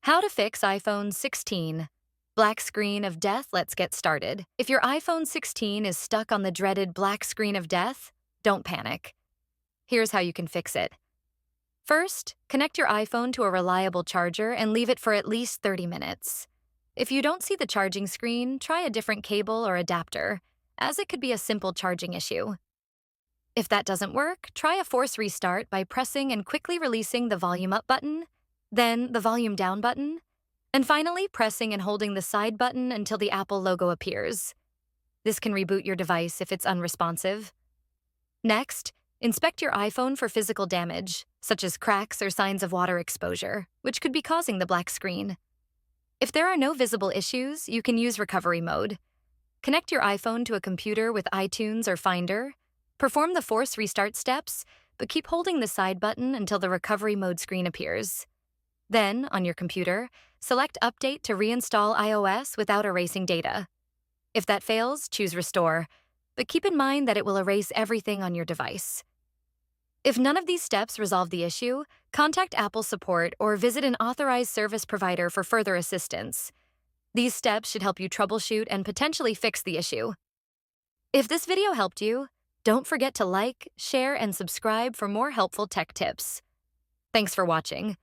How to fix iPhone 16. Black screen of death, let's get started. If your iPhone 16 is stuck on the dreaded black screen of death, don't panic. Here's how you can fix it. First, connect your iPhone to a reliable charger and leave it for at least 30 minutes. If you don't see the charging screen, try a different cable or adapter, as it could be a simple charging issue. If that doesn't work, try a force restart by pressing and quickly releasing the volume up button, then the volume down button, and finally pressing and holding the side button until the Apple logo appears. This can reboot your device if it's unresponsive. Next, inspect your iPhone for physical damage, such as cracks or signs of water exposure, which could be causing the black screen. If there are no visible issues, you can use recovery mode. Connect your iPhone to a computer with iTunes or Finder. Perform the force restart steps, but keep holding the side button until the recovery mode screen appears. Then, on your computer, select Update to reinstall iOS without erasing data. If that fails, choose Restore, but keep in mind that it will erase everything on your device. If none of these steps resolve the issue, contact Apple support or visit an authorized service provider for further assistance. These steps should help you troubleshoot and potentially fix the issue. If this video helped you, don't forget to like, share, and subscribe for more helpful tech tips. Thanks for watching.